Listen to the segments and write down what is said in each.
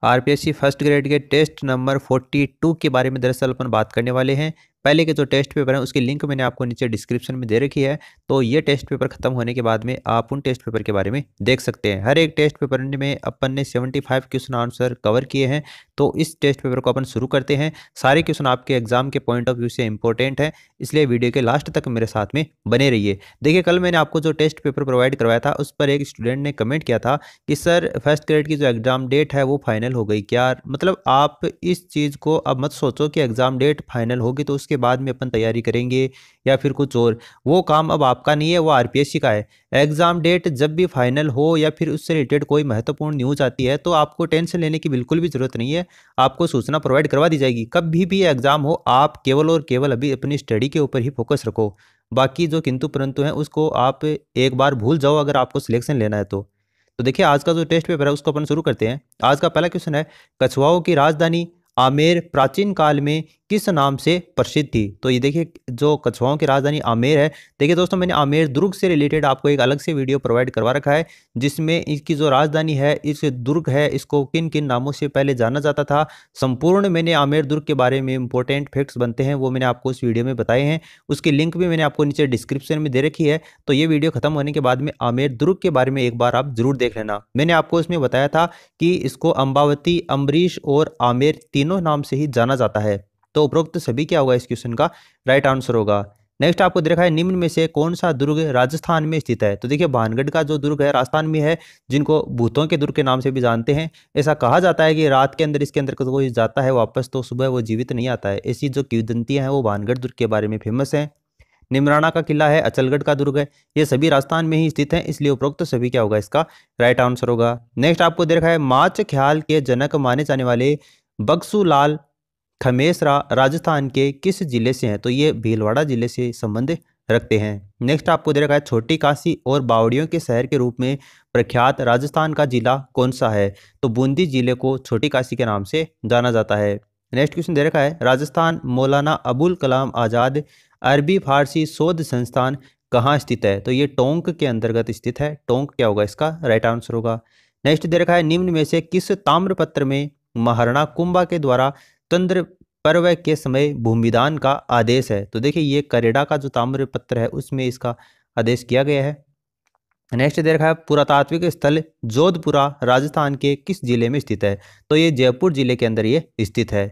RPSC first grade के test number 42 के बारे में दरअसल अपन बात करने वाले हैं। पहले के जो टेस्ट पेपर हैं उसकी लिंक मैंने आपको नीचे डिस्क्रिप्शन में दे रखी है। तो ये टेस्ट पेपर खत्म होने के बाद में आप उन टेस्ट पेपर के बारे में देख सकते हैं। हर एक टेस्ट पेपर में अपन ने 75 क्वेश्चन आंसर कवर किए हैं। तो इस टेस्ट पेपर को अपन शुरू करते हैं। सारे क्वेश्चन आपके एग्जाम के पॉइंट ऑफ व्यू से इंपॉर्टेंट है, इसलिए वीडियो के लास्ट तक मेरे साथ में बने रहिए। देखिए, कल मैंने आपको जो टेस्ट पेपर प्रोवाइड करवाया था उस पर एक स्टूडेंट ने कमेंट किया था कि सर फर्स्ट ग्रेड की जो एग्जाम डेट है वो फाइनल हो गई क्या। मतलब आप इस चीज़ को अब मत सोचो कि एग्जाम डेट फाइनल होगी तो उसके बाद में अपन तैयारी करेंगे या फिर कुछ और। वो काम अब आपका नहीं है, वो आरपीएससी का है। एग्जाम डेट जब भी फाइनल हो या फिर उससे रिलेटेड कोई महत्वपूर्ण न्यूज आती है तो आपको टेंशन लेने की बिल्कुल भी जरूरत नहीं है। आपको सूचना प्रोवाइड करवा दी जाएगी। कभी भी एग्जाम हो, आप केवल और केवल अभी अपनी स्टडी के ऊपर ही फोकस रखो। बाकी जो किंतु परंतु है उसको आप एक बार भूल जाओ अगर आपको सिलेक्शन लेना है तो देखिए, आज का जो टेस्ट पेपर है उसको अपन शुरू करते हैं। आज का पहला क्वेश्चन है, कछुआओं की राजधानी आमेर प्राचीन काल में किस नाम से प्रसिद्ध थी। तो ये देखिए, जो कछुआओं की राजधानी आमेर है, देखिए दोस्तों, मैंने आमेर दुर्ग से रिलेटेड आपको एक अलग से वीडियो प्रोवाइड करवा रखा है जिसमें इसकी जो राजधानी है, इस दुर्ग है, इसको किन किन नामों से पहले जाना जाता था। संपूर्ण मैंने आमेर दुर्ग के बारे में इंपॉर्टेंट फैक्ट्स बनते हैं वो मैंने आपको उस वीडियो में बताए हैं। उसकी लिंक भी मैंने आपको नीचे डिस्क्रिप्शन में दे रखी है। तो ये वीडियो खत्म होने के बाद में आमेर दुर्ग के बारे में एक बार आप जरूर देख लेना। मैंने आपको इसमें बताया था कि इसको अंबावती, अम्बरीश और आमेर तीनों नाम से ही जाना जाता है। तो उपरोक्त सभी क्या होगा, इस क्वेश्चन का राइट आंसर होगा। नेक्स्ट आपको दे रखा है, निम्न में से कौन सा दुर्ग राजस्थान में स्थित है। तो देखिए, भानगढ़ का जो दुर्ग है राजस्थान में है, जिनको भूतों के दुर्ग के नाम से भी जानते हैं। ऐसा कहा जाता है कि रात के अंदर इसके अंदर कोई जाता है वापस तो सुबह वो जीवित नहीं आता है। ऐसी जो किंवदंतियां हैं वो भानगढ़ दुर्ग के बारे में फेमस है। निमराना का किला है, अचलगढ़ का दुर्ग है, ये सभी राजस्थान में ही स्थित हैं, इसलिए उपरोक्त सभी क्या होगा, इसका राइट आंसर होगा। नेक्स्ट आपको दे रखा है, माच ख्याल के जनक माने जाने वाले बक्सूलाल खमेसरा राजस्थान के किस जिले से हैं। तो ये भीलवाड़ा जिले से संबंध रखते हैं। नेक्स्ट आपको दे रखा है, छोटी काशी और बावड़ियों के शहर के रूप में प्रख्यात राजस्थान का जिला कौन सा है। तो बूंदी जिले को छोटी काशी के नाम से जाना जाता है। नेक्स्ट क्वेश्चन दे रखा है, राजस्थान मौलाना अबुल कलाम आज़ाद अरबी फारसी शोध संस्थान कहाँ स्थित है। तो ये टोंक के अंतर्गत स्थित है। टोंक क्या होगा, इसका राइट आंसर होगा। नेक्स्ट दे रखा है, निम्न में से किस ताम्रपत्र में महाराणा कुंभा के द्वारा तंत्र पर्व के समय भूमिदान का आदेश है। तो देखिए, ये करेड़ा का जो ताम्रपत्र है उसमें इसका आदेश किया गया है। नेक्स्ट दे रखा है, पुरातात्विक स्थल जोधपुरा राजस्थान के किस जिले में स्थित है। तो ये जयपुर जिले के अंदर ये स्थित है।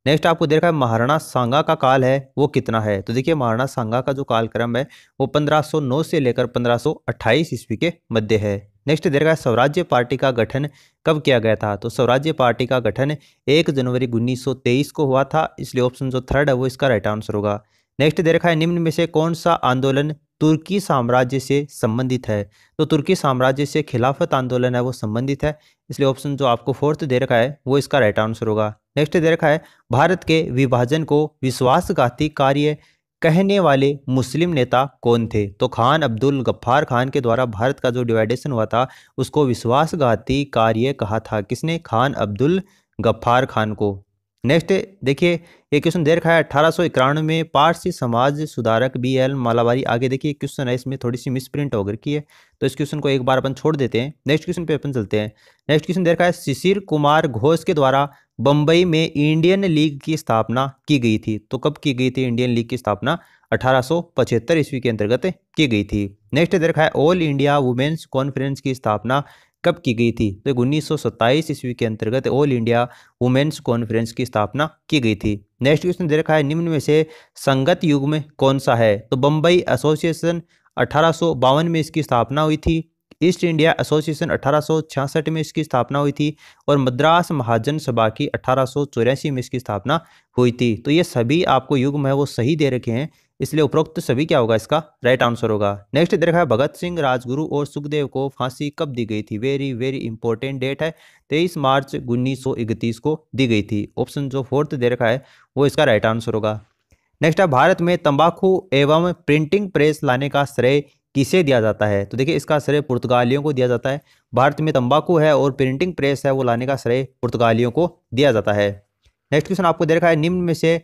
नेक्स्ट आपको दे रखा है, महाराणा सांगा का काल है वो कितना है। तो देखिए, महाराणा सांगा का जो कालक्रम है वो 1509 से लेकर 1528 ईस्वी के मध्य है। नेक्स्ट दे रखा है, स्वराज्य पार्टी का गठन कब किया गया था। तो स्वराज्य पार्टी का गठन 1 जनवरी 1923 को हुआ था, इसलिए ऑप्शन जो थर्ड है वो इसका राइट आंसर होगा। नेक्स्ट दे रखा है, निम्न में से कौन सा आंदोलन तुर्की साम्राज्य से संबंधित है। तो तुर्की साम्राज्य से खिलाफत आंदोलन है वो संबंधित है, इसलिए ऑप्शन जो आपको फोर्थ दे रखा है वो इसका राइट आंसर होगा। नेक्स्ट दे रखा है, भारत के विभाजन को विश्वासघाती कार्य कहने वाले मुस्लिम नेता कौन थे। तो खान अब्दुल गफ्फार खान के द्वारा भारत का जो डिवाइडेशन हुआ था उसको विश्वासघाती कार्य कहा था। किसने, खान अब्दुल गफ्फार खान को। नेक्स्ट देखिए, ये क्वेश्चन दे रखा है, 1891 में पारसी समाज सुधारक BL मालावारी। आगे देखिए क्वेश्चन है, इसमें थोड़ी सी मिसप्रिंट हो रखी है तो इस क्वेश्चन को एक बार अपन छोड़ देते हैं। नेक्स्ट क्वेश्चन पे अपन चलते हैं। नेक्स्ट क्वेश्चन दे रखा है, शिशिर कुमार घोष के द्वारा बंबई में इंडियन लीग की स्थापना की गई थी। तो कब की गई थी इंडियन लीग की स्थापना, 1875 ईस्वी के अंतर्गत की गई थी। नेक्स्ट दे रखा है, ऑल इंडिया वुमेन्स कॉन्फ्रेंस की स्थापना कब की गई थी। तो 1927 ईस्वी के अंतर्गत ऑल इंडिया वुमेन्स कॉन्फ्रेंस की स्थापना की गई थी। नेक्स्ट क्वेश्चन दे रखा है, निम्न में से संगत युग में कौन सा है। तो बम्बई एसोसिएशन 1852 में इसकी स्थापना हुई थी। ईस्ट इंडिया एसोसिएशन 1866 में इसकी स्थापना हुई थी और मद्रास महाजन सभा की 1884 में इसकी स्थापना हुई थी। तो ये सभी आपको युग्म है वो सही दे रखे हैं, इसलिए उपरोक्त सभी क्या होगा, इसका राइट आंसर होगा। नेक्स्ट दे रखा है, भगत सिंह, राजगुरु और सुखदेव को फांसी कब दी गई थी। वेरी वेरी इंपॉर्टेंट डेट है, 23 मार्च 1931 को दी गई थी। ऑप्शन जो फोर्थ दे रखा है वो इसका राइट आंसर होगा। नेक्स्ट है, भारत में तंबाकू एवं प्रिंटिंग प्रेस लाने का श्रेय किसे दिया जाता है। तो देखिए, इसका श्रेय पुर्तगालियों को दिया जाता है। भारत में तंबाकू है और प्रिंटिंग प्रेस है वो लाने का श्रेय पुर्तगालियों को दिया जाता है। नेक्स्ट क्वेश्चन आपको दे रखा है, निम्न में से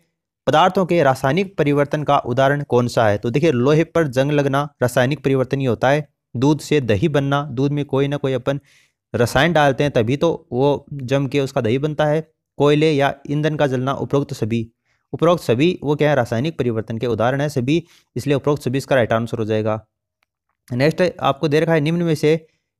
पदार्थों के रासायनिक परिवर्तन का उदाहरण कौन सा है। तो देखिए, लोहे पर जंग लगना रासायनिक परिवर्तन ही होता है। दूध से दही बनना, दूध में कोई ना कोई अपन रसायन डालते हैं तभी तो वो जम के उसका दही बनता है। कोयले या ईंधन का जलना, उपरोक्त सभी वो क्या है, रासायनिक परिवर्तन के उदाहरण है सभी, इसलिए उपरोक्त सभी इसका राइट आंसर हो जाएगा। नेक्स्ट आपको दे रखा है, निम्न में से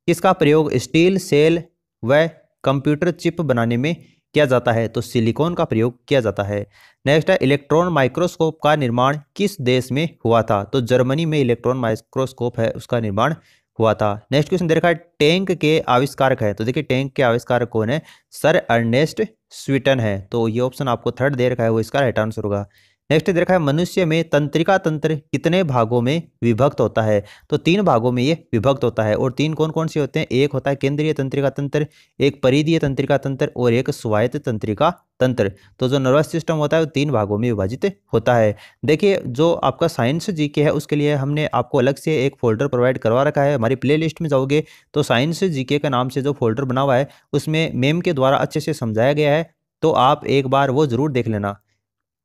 किसका प्रयोग स्टील सेल व कंप्यूटर चिप बनाने में किया जाता है? तो सिलिकॉन का प्रयोग किया जाता है। नेक्स्ट है, इलेक्ट्रॉन माइक्रोस्कोप का निर्माण किस देश में हुआ था? तो जर्मनी में इलेक्ट्रॉन माइक्रोस्कोप है उसका निर्माण हुआ था। नेक्स्ट क्वेश्चन दे रखा है, टैंक के आविष्कारक है? तो देखिए टैंक के आविष्कारक कौन है? सर अर्नेस्ट स्वीटन है। तो ये ऑप्शन आपको थर्ड दे रखा है, वो इसका राइट आंसर होगा। नेक्स्ट दे रखा है, मनुष्य में तंत्रिका तंत्र कितने भागों में विभक्त होता है? तो 3 भागों में ये विभक्त होता है। और 3 कौन कौन से होते हैं? एक होता है केंद्रीय तंत्रिका तंत्र, एक परिधीय तंत्रिका तंत्र और एक स्वायत्त तंत्रिका तंत्र। तो जो नर्वस सिस्टम होता है वो 3 भागों में विभाजित होता है। देखिए जो आपका साइंस जीके है उसके लिए हमने आपको अलग से एक फोल्डर प्रोवाइड करवा रखा है। हमारी प्ले लिस्ट में जाओगे तो साइंस जीके का नाम से जो फोल्डर बना हुआ है उसमें मेम के द्वारा अच्छे से समझाया गया है, तो आप एक बार वो जरूर देख लेना।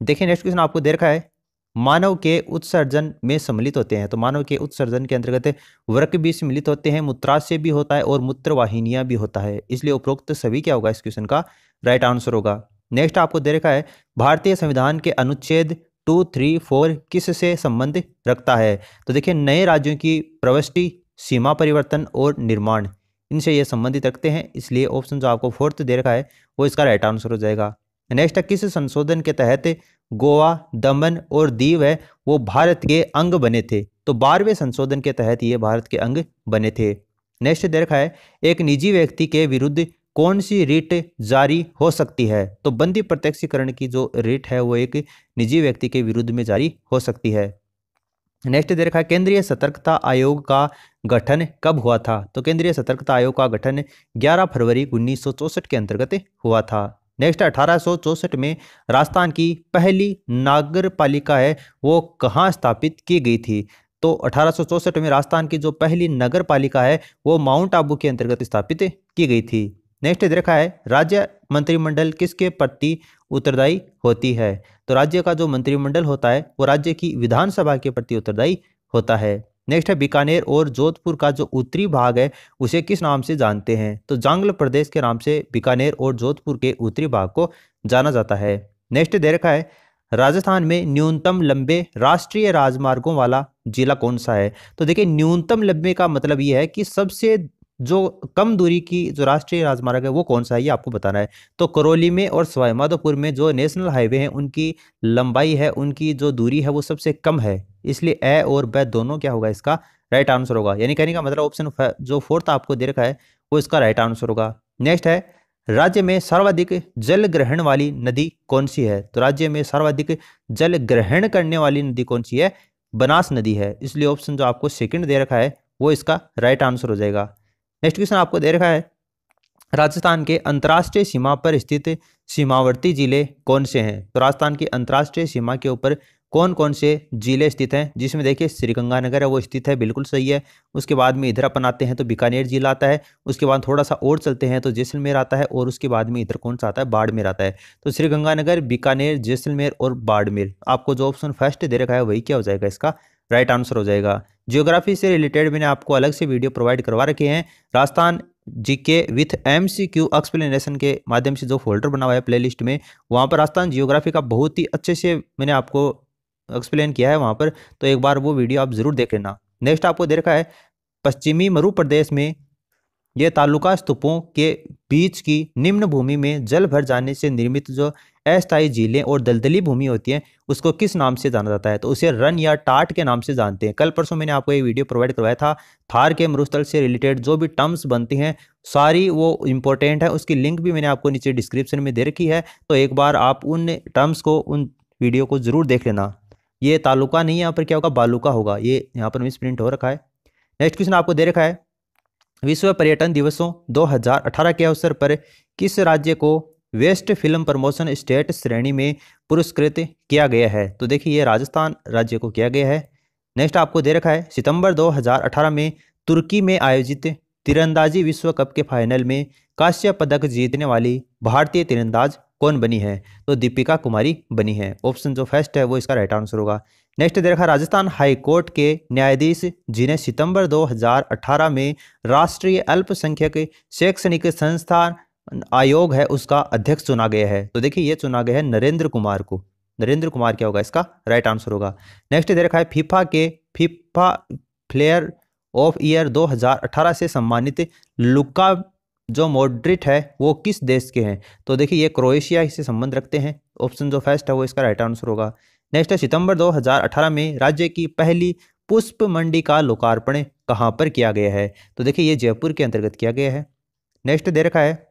देखिए नेक्स्ट क्वेश्चन आपको दे रखा है, मानव के उत्सर्जन में सम्मिलित होते हैं? तो मानव के उत्सर्जन के अंतर्गत वृक्क भी सम्मिलित होते हैं, मूत्राशय भी होता है और मूत्रवाहिनियां भी होता है, इसलिए उपरोक्त सभी क्या होगा इस क्वेश्चन का राइट आंसर होगा। नेक्स्ट आपको दे रखा है, भारतीय संविधान के अनुच्छेद 2, 3, 4 किससे संबंध रखता है? तो देखिए नए राज्यों की प्रविष्टि, सीमा परिवर्तन और निर्माण, इनसे ये संबंधित रखते हैं, इसलिए ऑप्शन जो आपको फोर्थ दे रखा है वो इसका राइट आंसर हो जाएगा। नेक्स्ट किस संशोधन के तहत गोवा, दमन और दीव है वो भारत के अंग बने थे? तो 12वें संशोधन के तहत ये भारत के अंग बने थे। नेक्स्ट दे रखा है, एक निजी व्यक्ति के विरुद्ध कौन सी रिट जारी हो सकती है? तो बंदी प्रत्यक्षीकरण की जो रिट है वो एक निजी व्यक्ति के विरुद्ध में जारी हो सकती है। नेक्स्ट दे रखा है, केंद्रीय सतर्कता आयोग का गठन कब हुआ था? तो केंद्रीय सतर्कता आयोग का गठन 11 फरवरी 1964 के अंतर्गत हुआ था। नेक्स्ट 1864 में राजस्थान की पहली नगर पालिका है वो कहाँ स्थापित की गई थी? तो 1864 में राजस्थान की जो पहली नगर पालिका है वो माउंट आबू के अंतर्गत स्थापित की गई थी। नेक्स्ट दे रखा है, राज्य मंत्रिमंडल किसके प्रति उत्तरदायी होती है? तो राज्य का जो मंत्रिमंडल होता है वो राज्य की विधानसभा के प्रति उत्तरदायी होता है। नेक्स्ट है, बीकानेर और जोधपुर का जो उत्तरी भाग है उसे किस नाम से जानते हैं? तो जांगल प्रदेश के नाम से बीकानेर और जोधपुर के उत्तरी भाग को जाना जाता है। नेक्स्ट दे रखा है, राजस्थान में न्यूनतम लंबे राष्ट्रीय राजमार्गों वाला जिला कौन सा है? तो देखिए न्यूनतम लंबे का मतलब ये है कि सबसे जो कम दूरी की जो राष्ट्रीय राजमार्ग है वो कौन सा है ये आपको बताना है। तो करौली में और सवाई माधोपुर में जो नेशनल हाईवे हैं उनकी लंबाई है, उनकी जो दूरी है वो सबसे कम है, इसलिए ए और ब दोनों क्या होगा इसका राइट आंसर होगा। यानी कहने का मतलब ऑप्शन जो फोर्थ आपको दे रखा है वो इसका राइट आंसर होगा। नेक्स्ट है, राज्य में सर्वाधिक जल ग्रहण वाली नदी कौन सी है? तो राज्य में सर्वाधिक जल ग्रहण करने वाली नदी कौन सी है? बनास नदी है, इसलिए ऑप्शन जो आपको सेकंड दे रखा है वो इसका राइट आंसर हो जाएगा। नेक्स्ट क्वेश्चन आपको दे रखा है, राजस्थान के अंतर्राष्ट्रीय सीमा पर स्थित सीमावर्ती जिले कौन से हैं? तो राजस्थान की अंतर्राष्ट्रीय सीमा के ऊपर कौन कौन से जिले स्थित हैं? जिसमें देखिए श्रीगंगानगर है वो स्थित है, बिल्कुल सही है। उसके बाद में इधर अपन आते हैं तो बीकानेर जिला आता है, उसके बाद थोड़ा सा और चलते हैं तो जैसलमेर आता है, और उसके बाद में इधर कौन सा आता है? बाड़मेर आता है। तो श्रीगंगानगर, बीकानेर, जैसलमेर और बाड़मेर, आपको जो ऑप्शन फर्स्ट दे रखा है वही क्या हो जाएगा इसका राइट आंसर हो जाएगा। जियोग्राफी से रिलेटेड मैंने आपको अलग से वीडियो प्रोवाइड करवा रखे हैं, Rajasthan GK with MCQ explanation के माध्यम से जो फोल्डर बना हुआ है प्लेलिस्ट में, वहाँ पर राजस्थान जियोग्राफी का बहुत ही अच्छे से मैंने आपको एक्सप्लेन किया है वहाँ पर, तो एक बार वो वीडियो आप जरूर देख लेना। नेक्स्ट आपको दे रखा है, पश्चिमी मरु प्रदेश में ये तालुका स्तूपों के बीच की निम्न भूमि में जल भर जाने से निर्मित जो अस्थायी झीलें और दलदली भूमि होती है उसको किस नाम से जाना जाता है? तो उसे रन या टाट के नाम से जानते हैं। कल परसों मैंने आपको ये वीडियो प्रोवाइड करवाया था, थार के मरुस्थल से रिलेटेड जो भी टर्म्स बनती हैं सारी वो इंपॉर्टेंट है, उसकी लिंक भी मैंने आपको नीचे डिस्क्रिप्शन में दे रखी है, तो एक बार आप उन टर्म्स को, उन वीडियो को जरूर देख लेना। ये तालुका नहीं है, यहाँ पर क्या होगा? बालुका होगा, ये यहाँ पर मिस प्रिंट हो रखा है। नेक्स्ट क्वेश्चन आपको दे रखा है, विश्व पर्यटन दिवसों 2018 के अवसर पर किस राज्य को वेस्ट फिल्म प्रमोशन स्टेट श्रेणी में पुरस्कृत किया गया है? तो देखिए ये राजस्थान राज्य को किया गया है। नेक्स्ट आपको दे रखा है, सितंबर 2018 में तुर्की में आयोजित तीरंदाजी विश्व कप के फाइनल में कांस्य पदक जीतने वाली भारतीय तीरंदाज कौन बनी है? तो दीपिका कुमारी बनी है। ऑप्शन जो फर्स्ट है वो इसका राइट आंसर होगा। नेक्स्ट दे रखा राजस्थान हाई कोर्ट के न्यायाधीश जिन्हें सितंबर 2018 में राष्ट्रीय अल्पसंख्यक शैक्षणिक संस्थान आयोग है उसका अध्यक्ष चुना गया है। तो देखिए ये चुना गया है नरेंद्र कुमार को। नरेंद्र कुमार क्या होगा इसका राइट आंसर होगा। नेक्स्ट दे रखा है फीफा प्लेयर ऑफ ईयर 2018 से सम्मानित लुका जो मॉड्रिट है वो किस देश के हैं? तो देखिए ये क्रोएशिया से संबंध रखते हैं। ऑप्शन जो फर्स्ट है वो इसका राइट आंसर होगा। नेक्स्ट है सितंबर 2018 में राज्य की पहली पुष्प मंडी का लोकार्पण कहाँ पर किया गया है? तो देखिए ये जयपुर के अंतर्गत किया गया है। नेक्स्ट दे रखा है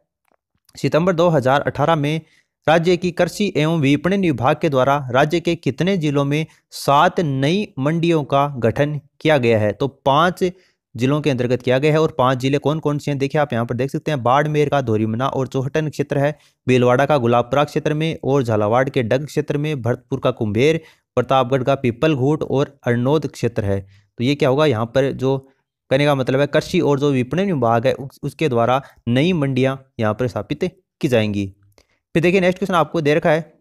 सितंबर 2018 में राज्य की कृषि एवं विपणन विभाग के द्वारा राज्य के कितने जिलों में 7 नई मंडियों का गठन किया गया है? तो 5 जिलों के अंतर्गत किया गया है। और 5 जिले कौन कौन से हैं देखिए आप यहाँ पर देख सकते हैं। बाड़मेर का धोरीमना और चौहटन क्षेत्र है, भीलवाड़ा का गुलाबपुरा क्षेत्र में, और झालावाड़ के डग क्षेत्र में, भरतपुर का कुंभेर, प्रतापगढ़ का पीपलघूट और अरनोद क्षेत्र है। तो ये क्या होगा यहाँ पर जो कहने का मतलब है कृषि और जो विपणन विभाग है उसके द्वारा नई मंडियां यहाँ पर स्थापित की जाएंगी। फिर देखिए नेक्स्ट क्वेश्चन आपको दे रखा है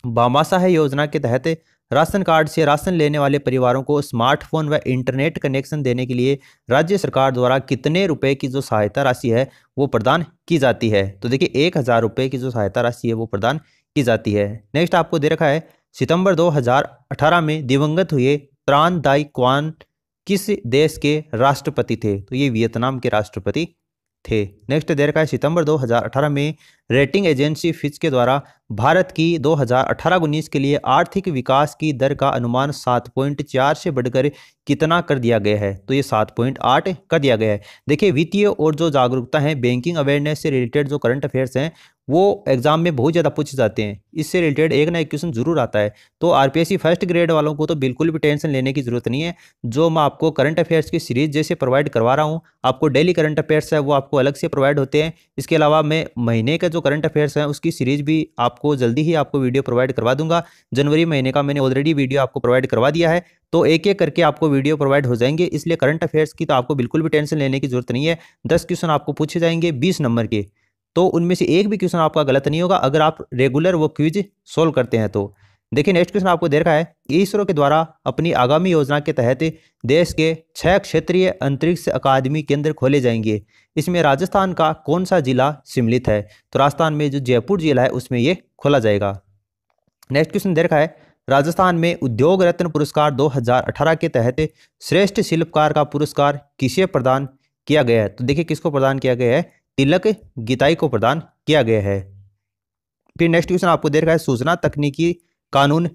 भामाशाह योजना के तहत राशन कार्ड से राशन लेने वाले परिवारों को स्मार्टफोन व इंटरनेट कनेक्शन देने के लिए राज्य सरकार द्वारा कितने रुपए की जो सहायता राशि है वो प्रदान की जाती है? तो देखिए 1000 रुपये की जो सहायता राशि है वो प्रदान की जाती है। नेक्स्ट आपको दे रखा है सितंबर 2018 में दिवंगत हुए त्रान दाई क्वान किस देश के राष्ट्रपति थे? तो ये वियतनाम के राष्ट्रपति थे। नेक्स्ट दे रखा है सितंबर 2018 में रेटिंग एजेंसी फिच के द्वारा भारत की 2018-19 के लिए आर्थिक विकास की दर का अनुमान 7.4 से बढ़कर कितना कर दिया गया है? तो ये 7.8 कर दिया गया है। देखिए वित्तीय और जो जागरूकता है बैंकिंग अवेयरनेस से रिलेटेड जो करंट अफेयर्स हैं वो एग्जाम में बहुत ज़्यादा पूछे जाते हैं। इससे रिलेटेड एक ना एक क्वेश्चन जरूर आता है। तो आरपीएससी फर्स्ट ग्रेड वालों को तो बिल्कुल भी टेंशन लेने की जरूरत नहीं है। जो मैं आपको करंट अफेयर्स की सीरीज जैसे प्रोवाइड करवा रहा हूँ, आपको डेली करंट अफेयर्स है वो आपको अलग से प्रोवाइड होते हैं। इसके अलावा मैं महीने का जो करंट अफेयर्स है उसकी सीरीज भी आपको जल्दी ही आपको वीडियो प्रोवाइड करवा दूंगा। जनवरी महीने का मैंने ऑलरेडी वीडियो आपको प्रोवाइड करवा दिया है। तो एक एक करके आपको वीडियो प्रोवाइड हो जाएंगे। इसलिए करंट अफेयर्स की तो आपको बिल्कुल भी टेंशन लेने की जरूरत नहीं है। 10 क्वेश्चन आपको पूछे जाएंगे 20 नंबर के, तो उनमें से एक भी क्वेश्चन आपका गलत नहीं होगा अगर आप रेगुलर वो क्विज सोल्व करते हैं। तो देखिए नेक्स्ट क्वेश्चन आपको दे रखा है इसरो के द्वारा अपनी आगामी योजना के तहत देश के 6 क्षेत्रीय अंतरिक्ष अकादमी केंद्र खोले जाएंगे। इसमें राजस्थान का कौन सा जिला सम्मिलित है? तो राजस्थान में जो जयपुर जिला है उसमें ये खोला जाएगा। नेक्स्ट क्वेश्चन दे रखा है राजस्थान में उद्योग रत्न पुरस्कार 2018 के तहत श्रेष्ठ शिल्पकार का पुरस्कार किसे प्रदान किया गया है? तो देखिए किसको प्रदान किया गया है? तिलक गीताई को प्रदान किया गया है। फिर नेक्स्ट क्वेश्चन आपको दे रखा है सूचना तकनीकी कानून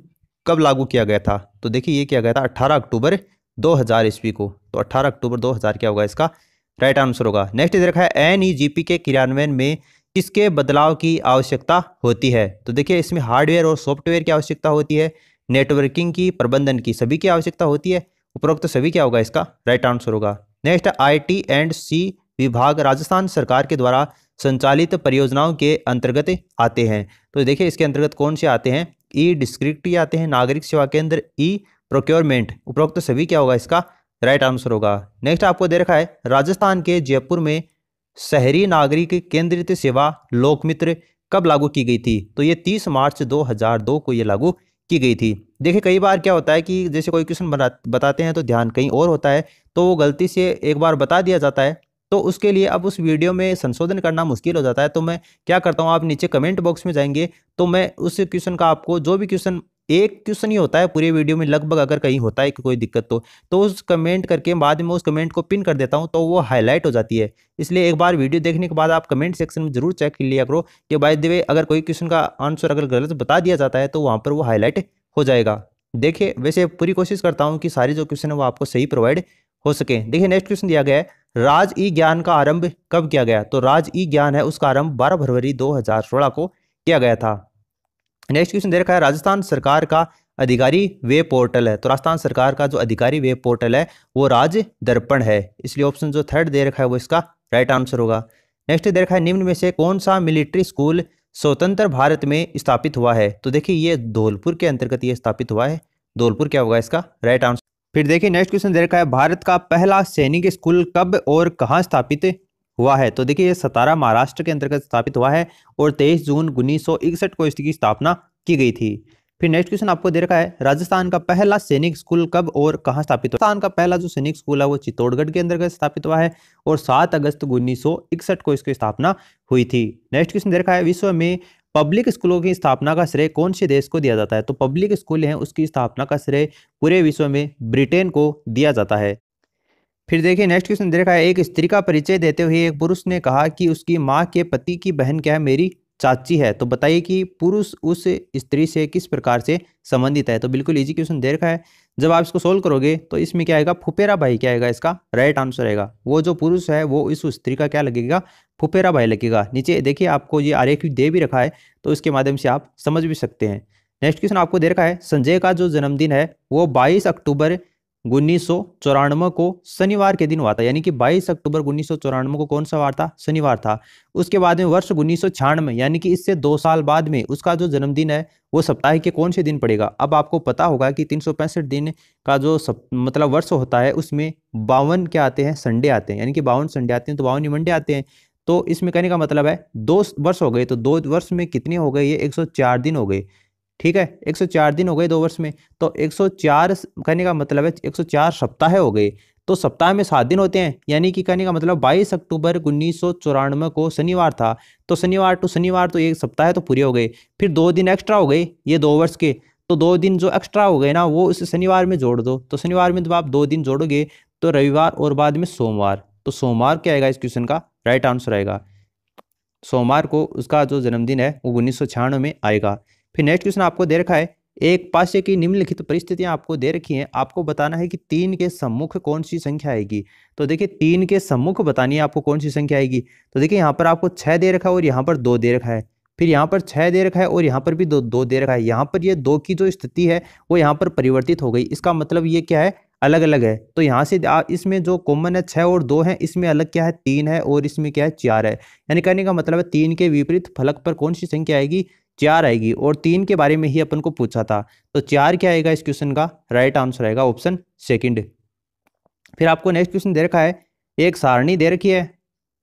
कब लागू किया गया था? तो देखिए ये किया गया था 18 अक्टूबर 2000 ईस्वी को। तो 18 अक्टूबर 2000 क्या होगा इसका राइट आंसर होगा। नेक्स्ट दे रखा है एनईजीपी के क्रियान्वयन में किसके बदलाव की आवश्यकता होती है? तो देखिए इसमें हार्डवेयर और सॉफ्टवेयर की आवश्यकता होती है, नेटवर्किंग की, प्रबंधन की, सभी की आवश्यकता होती है। उपरोक्त सभी क्या होगा इसका राइट आंसर होगा। नेक्स्ट IT&C विभाग राजस्थान सरकार के द्वारा संचालित परियोजनाओं के अंतर्गत आते हैं। तो देखिए इसके अंतर्गत कौन से आते हैं? ई डिस्ट्रिक्ट आते हैं, नागरिक सेवा केंद्र, ई प्रोक्योरमेंट। उपरोक्त सभी क्या होगा इसका राइट आंसर होगा। नेक्स्ट आपको दे रखा है राजस्थान के जयपुर में शहरी नागरिक केंद्रित सेवा लोकमित्र कब लागू की गई थी? तो ये 30 मार्च 2002 को ये लागू की गई थी। देखिए कई बार क्या होता है कि जैसे कोई क्वेश्चन बताते हैं तो ध्यान कहीं और होता है, तो वो गलती से एक बार बता दिया जाता है, तो उसके लिए अब उस वीडियो में संशोधन करना मुश्किल हो जाता है। तो मैं क्या करता हूँ, आप नीचे कमेंट बॉक्स में जाएंगे तो मैं उस क्वेश्चन का आपको जो भी क्वेश्चन, एक क्वेश्चन ही होता है पूरे वीडियो में लगभग, अगर कहीं होता है कि कोई दिक्कत तो उस कमेंट करके बाद में उस कमेंट को पिन कर देता हूं तो वो हाईलाइट हो जाती है। इसलिए एक बार वीडियो देखने के बाद आप कमेंट सेक्शन में जरूर चेक कर लिया करो कि बाय द वे अगर कोई क्वेश्चन का आंसर अगर गलत बता दिया जाता है तो वहाँ पर वो हाईलाइट हो जाएगा। देखिए वैसे पूरी कोशिश करता हूँ कि सारी जो क्वेश्चन है वो आपको सही प्रोवाइड हो सके। देखिए नेक्स्ट क्वेश्चन दिया गया है राज ई ज्ञान का आरंभ कब किया गया? तो राज ई ज्ञान है उसका आरंभ 12 फरवरी 2016 को किया गया था। नेक्स्ट क्वेश्चन दे रखा है राजस्थान सरकार का अधिकारी वेब पोर्टल है। तो राजस्थान सरकार का जो अधिकारी वेब पोर्टल है वो राज दर्पण है, इसलिए ऑप्शन जो थर्ड दे रखा है वो इसका राइट आंसर होगा। नेक्स्ट दे रखा है निम्न में से कौन सा मिलिट्री स्कूल स्वतंत्र भारत में स्थापित हुआ है? तो देखिए ये धौलपुर के अंतर्गत ये स्थापित हुआ है। धौलपुर क्या होगा इसका राइट आंसर। फिर देखिए नेक्स्ट क्वेश्चन दे रखा है भारत का पहला सैनिक स्कूल कब और कहाँ स्थापित हुआ है। तो देखिए ये सतारा महाराष्ट्र के अंतर्गत स्थापित हुआ है और 23 जून 1961 को इसकी स्थापना की गई थी। फिर नेक्स्ट क्वेश्चन आपको दे रखा है, राजस्थान का पहला सैनिक स्कूल कब और कहां स्थापित हुआ? राजस्थान का पहला जो सैनिक स्कूल है वो चित्तौड़गढ़ के अंतर्गत स्थापित हुआ है और 7 अगस्त 1961 को इसकी स्थापना हुई थी। नेक्स्ट क्वेश्चन दे रखा है, विश्व में पब्लिक स्कूलों की स्थापना का श्रेय कौन से देश को दिया जाता है? तो पब्लिक स्कूल हैं उसकी स्थापना का श्रेय पूरे विश्व में ब्रिटेन को दिया जाता है। फिर देखिए नेक्स्ट क्वेश्चन दे रखा है, एक स्त्री का परिचय देते हुए एक पुरुष ने कहा कि उसकी माँ के पति की बहन क्या है? मेरी चाची है। तो बताइए कि पुरुष उस स्त्री से किस प्रकार से संबंधित है? तो बिल्कुल इजी क्वेश्चन दे रखा है। जब आप इसको सोल्व करोगे तो इसमें क्या आएगा? फुफेरा भाई क्या आएगा? इसका राइट आंसर आएगा। वो जो पुरुष है वो इस स्त्री का क्या लगेगा? फुफेरा भाई लगेगा। नीचे देखिए आपको ये आरेख दे भी रखा है तो इसके माध्यम से आप समझ भी सकते हैं। नेक्स्ट क्वेश्चन आपको दे रखा है, संजय का जो जन्मदिन है वो 22 अक्टूबर 1994 को शनिवार के दिन हुआ था। यानी कि 22 अक्टूबर 1994 को कौन सा वार था? शनिवार था। उसके बाद में वर्ष 1996 यानी कि इससे 2 साल बाद में उसका जो जन्मदिन है वो सप्ताह के कौन से दिन पड़ेगा? अब आपको पता होगा कि 365 दिन का जो मतलब वर्ष होता है उसमें 52 क्या आते हैं? संडे आते हैं। यानी कि 52 संडे आते हैं तो 52 मंडे आते हैं। तो इसमें कहने का मतलब है 2 वर्ष हो गए, तो 2 वर्ष में कितने हो गए? ये 104 दिन हो गए। ठीक है, 104 दिन हो गए 2 वर्ष में। तो 104 कहने का मतलब है 104 सप्ताह हो गए। तो सप्ताह में 7 दिन होते हैं। यानी कि कहने का मतलब 22 अक्टूबर 1994 को शनिवार था, तो शनिवार टू शनिवार तो एक सप्ताह तो पूरे हो गए। फिर 2 दिन एक्स्ट्रा हो गए ये 2 वर्ष के, तो 2 दिन जो एक्स्ट्रा हो गए ना वो इस शनिवार में जोड़ दो। तो शनिवार में जब आप 2 दिन जोड़ोगे तो रविवार और बाद में सोमवार, तो सोमवार क्या आएगा? इस क्वेश्चन का राइट आंसर आएगा। सोमवार को उसका जो जन्मदिन है वो 1996 में आएगा। फिर नेक्स्ट क्वेश्चन आपको दे रखा है, एक पासे की निम्नलिखित परिस्थितियां आपको दे रखी हैं, आपको बताना है कि 3 के सम्मुख कौन सी संख्या आएगी। तो देखिए 3 के सम्मुख बतानी है आपको कौन सी संख्या आएगी। तो देखिए यहाँ पर आपको 6 दे रखा है और यहाँ पर 2 दे रखा है। फिर यहाँ पर 6 दे रखा है और यहाँ पर भी 2 दे रखा है। यहाँ पर ये 2 की जो स्थिति है वो यहाँ पर परिवर्तित हो गई। इसका मतलब ये क्या है? अलग अलग है। तो यहाँ से इसमें जो कॉमन है 6 और 2 है, इसमें अलग क्या है? 3 है और इसमें क्या है? 4 है। यानी कहने का मतलब है 3 के विपरीत फलक पर कौन सी संख्या आएगी? 4 आएगी। और 3 के बारे में ही अपन को पूछा था, तो 4 क्या आएगा? इस क्वेश्चन का राइट आंसर आएगा ऑप्शन सेकंड। फिर आपको नेक्स्ट क्वेश्चन दे रखा है, एक सारणी दे रखी है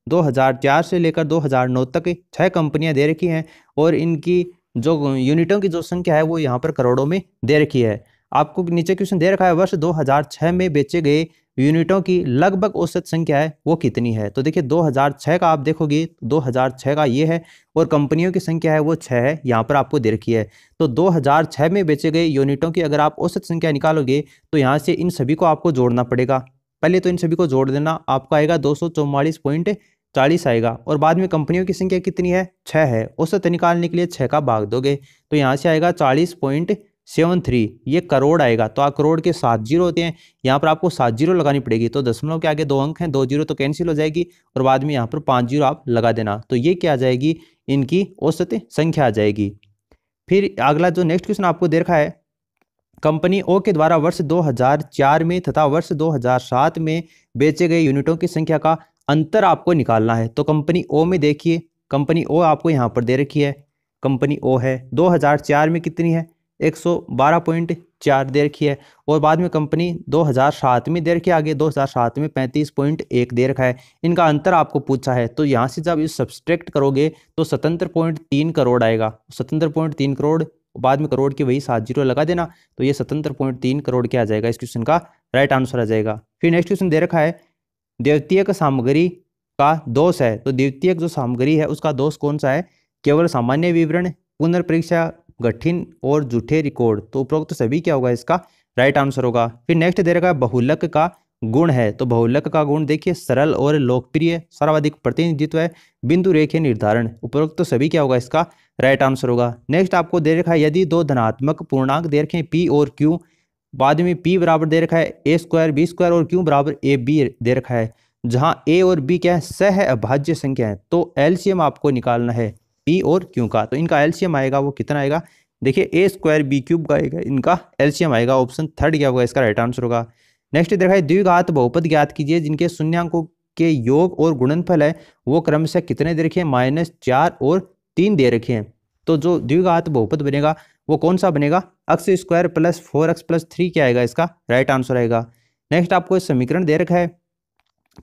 2004 से लेकर 2009 तक 6 कंपनियां दे रखी हैं और इनकी जो यूनिटों की जो संख्या है वो यहाँ पर करोड़ों में दे रखी है। आपको नीचे क्वेश्चन दे रखा है, वर्ष 2006 में बेचे गए यूनिटों की लगभग औसत संख्या है वो कितनी है? तो देखिए 2006 का आप देखोगे 2006 का ये है और कंपनियों की संख्या है वो 6 है, यहाँ पर आपको दे रखी है। तो 2006 में बेचे गए यूनिटों की अगर आप औसत संख्या निकालोगे तो यहाँ से इन सभी को आपको जोड़ना पड़ेगा। पहले तो इन सभी को जोड़ देना, आपका आएगा 244.40 आएगा और बाद में कंपनियों की संख्या कितनी है? 6 है। औसत निकालने के लिए 6 का भाग दोगे तो यहाँ से आएगा 40.73, ये करोड़ आएगा। तो आप करोड़ के 7 जीरो होते हैं, यहाँ पर आपको 7 जीरो लगानी पड़ेगी। तो दशमलव के आगे 2 अंक हैं, 2 जीरो तो कैंसिल हो जाएगी और बाद में यहाँ पर 5 जीरो आप लगा देना। तो ये क्या आ जाएगी? इनकी औसत संख्या आ जाएगी। फिर अगला जो नेक्स्ट क्वेश्चन आपको दे रखा है, कंपनी ओ के द्वारा वर्ष 2004 में तथा वर्ष 2007 में बेचे गए यूनिटों की संख्या का अंतर आपको निकालना है। तो कंपनी ओ में देखिए, कंपनी ओ आपको यहाँ पर दे रखी है, कंपनी ओ है 2004 में कितनी है? 112.4 दे रखी है और बाद में कंपनी 2007 में दे रखी है, आगे 2007 में 35.1 दे रखा है। इनका अंतर आपको पूछा है तो यहाँ से जब इस सब्सट्रैक्ट करोगे तो 77.3 करोड़ आएगा। 77.3 करोड़ बाद में करोड़ की वही 7 जीरो लगा देना, तो ये 77.3 करोड़ क्या आ जाएगा? इस क्वेश्चन का राइट आंसर आ जाएगा। फिर नेक्स्ट क्वेश्चन दे रखा है, द्वितीयक सामग्री का दोष है। तो द्वितीयक जो सामग्री है उसका दोष कौन सा है? केवल सामान्य विवरण, पुनर्परीक्षा, कठिन और झूठे रिकॉर्ड। तो उपरोक्त सभी क्या होगा? इसका राइट आंसर होगा। फिर नेक्स्ट दे रखा है, बहुलक का गुण है। तो बहुलक का गुण देखिए, सरल और लोकप्रिय, सर्वाधिक प्रतिनिधित्व है, बिंदु रेखीय निर्धारण। उपरोक्त तो सभी क्या होगा? इसका राइट आंसर होगा। नेक्स्ट आपको दे रखा है, यदि 2 धनात्मक पूर्णांक दे रखे हैं P और Q, बाद में P बराबर दे रखा है A स्क्वायर B स्क्वायर और Q बराबर AB दे रखा है, जहां A और B क्या है? सह अभाज्य संख्या है। तो एलसीएम आपको निकालना है P और Q का। तो इनका एलसीएम आएगा वो कितना आएगा? देखिए A स्क्वायर B क्यूब का आएगा, इनका एलसीएम आएगा। ऑप्शन थर्ड क्या होगा? इसका राइट आंसर होगा। नेक्स्ट देखा है, द्विघात बहुपद ज्ञात कीजिए जिनके शून्यांकों के योग और गुणनफल है वो क्रमशः कितने दे रखे हैं? -4 और 3 दे रखे हैं। तो जो द्विघात बहुपद बनेगा वो कौन सा बनेगा? x square plus 4x plus 3 क्या आएगा? इसका राइट आंसर आएगा। नेक्स्ट आपको समीकरण दे रखा है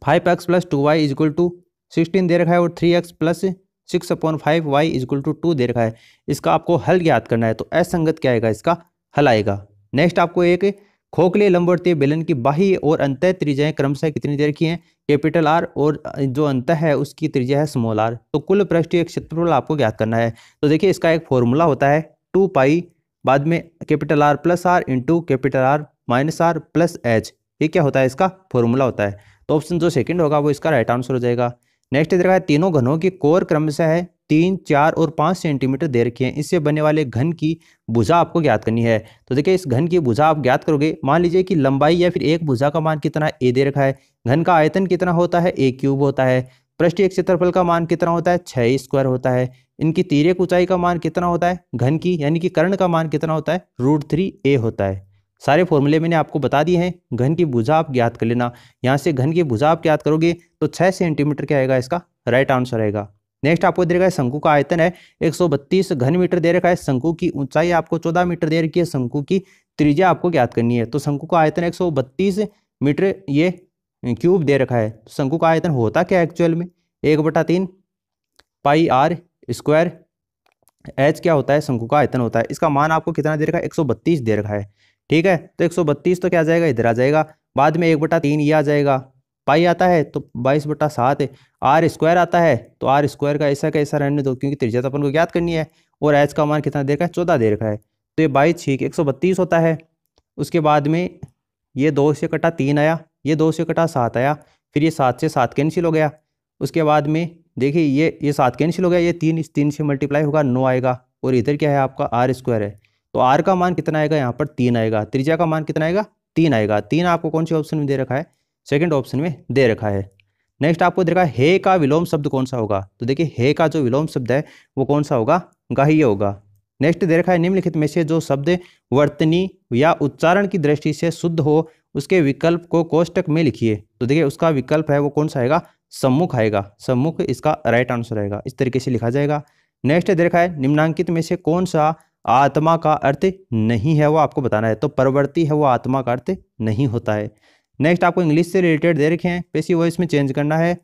5x plus 2y is equal to 16 दे रखा है और 3x plus 6/5 y equal to 2 दे रखा है। इसका आपको हल ज्ञात करना है, तो असंगत क्या आएगा, इसका हल आएगा। नेक्स्ट आपको एक खोखले लंबवर्तीय बेलन की बाह्य और अंतः त्रिज्याएं क्रमशः कितनी दे रखी हैं, कैपिटल आर, और जो अंतः है उसकी त्रिज्या है स्मॉल आर। तो कुल पृष्ठीय क्षेत्रफल आपको ज्ञात करना है। तो देखिए इसका एक फॉर्मूला होता है 2 पाई बाद में capital R plus R into capital R minus R plus H. ये क्या होता है, इसका फॉर्मूला होता है। तो ऑप्शन जो सेकंड होगा वो इसका राइट आंसर हो जाएगा। नेक्स्ट दे रखा है तीनों घनों की कोर क्रमशः है 3, 4 और 5 सेंटीमीटर दे रखी है। इससे बनने वाले घन की भुजा आपको ज्ञात करनी है। तो देखिए इस घन की भुजा आप ज्ञात करोगे, मान लीजिए कि लंबाई या फिर एक भुजा का मान कितना है, ए दे रखा है। घन का आयतन कितना होता है, a क्यूब होता है। पृष्ठीय क्षेत्रफल का मान कितना होता है, 6 स्क्वायर होता है। इनकी तिर्यक ऊंचाई का मान कितना होता है, घन की यानी कि कर्ण का मान कितना होता है, √3a होता है। सारे फॉर्मूले मैंने आपको बता दिए हैं। घन की भुजा आप ज्ञात कर लेना। यहाँ से घन की भुजा आप ज्ञात करोगे तो 6 सेंटीमीटर क्या आएगा, इसका राइट आंसर आएगा। नेक्स्ट आपको दे रखा है शंकु का आयतन है 132 घन मीटर दे रखा है। शंकु की ऊंचाई आपको 14 मीटर दे रखी है। शंकु की त्रिज्या आपको ज्ञात करनी है। तो शंकु का आयतन 132 मीटर ये क्यूब दे रखा है। तो शंकु का आयतन होता क्या एक्चुअल में, 1/3 पाई आर स्क्वायर। एच क्या होता है, शंकु का आयतन होता है। इसका मान आपको कितना दे रखा है, 132 दे रखा है। ठीक है, तो 132 तो क्या आ जाएगा, इधर आ जाएगा। बाद में 1/3 ये आ जाएगा। पाई आता है तो 22/7 है। आर स्क्वायर आता है तो आर स्क्वायर का ऐसा कैसा रहने दो, क्योंकि त्रिज्या तो अपन को ज्ञात करनी है। और एच का मान कितना दे रखा है, 14 दे रखा है। तो ये 22×6 132 होता है। उसके बाद में ये 2 से कटा 3 आया, ये 2 से कटा 7 आया, फिर ये 7 से 7 कैंसिल हो गया। उसके बाद में देखिए ये 7 कैंसिल हो गया, ये 3 इस 3 से मल्टीप्लाई होगा 9 आएगा। और इधर क्या है आपका आर स्क्वायर है, तो आर का मान कितना आएगा, यहाँ पर 3 आएगा। त्रिज्या का मान कितना आएगा, 3 आएगा। 3 आपको कौन से ऑप्शन में दे रखा है, सेकंड ऑप्शन में दे रखा है। नेक्स्ट आपको दे रखा है हे का विलोम शब्द कौन सा होगा। तो देखिए हे का जो विलोम शब्द है वो कौन सा होगा, गाह्य होगा। नेक्स्ट दे रखा है निम्नलिखित में से जो शब्द वर्तनी या उच्चारण की दृष्टि से शुद्ध हो उसके विकल्प को कोष्टक में लिखिए। तो देखिए उसका विकल्प है वो कौन सा आएगा, सम्मुख आएगा। सम्मुख इसका राइट आंसर आएगा। इस तरीके से लिखा जाएगा। नेक्स्ट दे रखा है निम्नांकित में से कौन सा आत्मा का अर्थ नहीं है, वो आपको बताना है। तो परवर्ती है वो आत्मा का अर्थ नहीं होता है। नेक्स्ट आपको इंग्लिश से रिलेटेड दे रखे हैं, पैसिव वॉइस में चेंज करना है।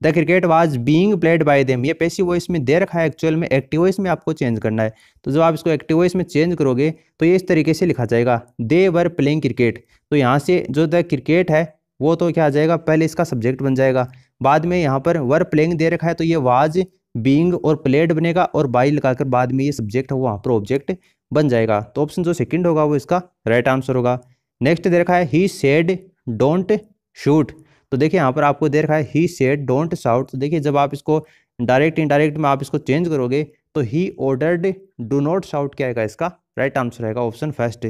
The cricket was being played by them, ये पैसिव वॉइस में दे रखा है, एक्चुअल में एक्टिव वॉइस में आपको चेंज करना है। तो जब आप इसको एक्टिव वॉइस में चेंज करोगे तो ये इस तरीके से लिखा जाएगा, दे वर प्लेइंग क्रिकेट। तो यहाँ से जो द क्रिकेट है वो तो क्या आ जाएगा, पहले इसका सब्जेक्ट बन जाएगा। बाद में यहाँ पर वर प्लेइंग दे रखा है तो ये वाज बीइंग और प्लेड बनेगा, और बाई लगाकर बाद में ये सब्जेक्ट है वो वहाँ पर ऑब्जेक्ट बन जाएगा। तो ऑप्शन जो सेकंड होगा वो इसका राइट आंसर होगा। नेक्स्ट दे रखा है ही सेड डोंट शूट। तो देखिए यहाँ पर आपको दे रखा है ही सेड डोंट शाउट। तो देखिए जब आप इसको डायरेक्ट इनडायरेक्ट में आप इसको चेंज करोगे तो he ordered do not shout क्या आएगा, इसका राइट आंसर आएगा ऑप्शन फर्स्ट।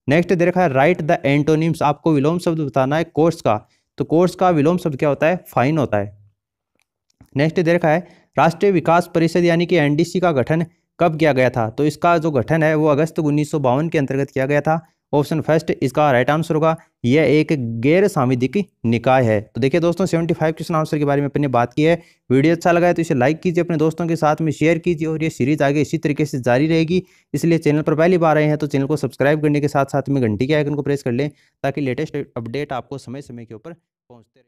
नेक्स्ट दे रखा है राइट द एंटोनिम्स, आपको विलोम शब्द बताना है कोर्स का। तो कोर्स का विलोम शब्द क्या होता है, फाइन होता है। नेक्स्ट दे रखा है राष्ट्रीय विकास परिषद यानी कि एनडीसी का गठन कब किया गया था। तो इसका जो गठन है वो अगस्त 1952 के अंतर्गत किया गया था। ऑप्शन फर्स्ट इसका राइट आंसर होगा। यह एक गैर सांविधिक निकाय है। तो देखिए दोस्तों 75 क्वेश्चन आंसर के बारे में अपने बात की है। वीडियो अच्छा लगा है तो इसे लाइक कीजिए, अपने दोस्तों के साथ में शेयर कीजिए, और ये सीरीज आगे इसी तरीके से जारी रहेगी। इसलिए चैनल पर पहली बार आए हैं तो चैनल को सब्सक्राइब करने के साथ साथ में घंटी के आइकन को प्रेस कर लें, ताकि लेटेस्ट अपडेट आपको समय समय के ऊपर पहुँचते रहे।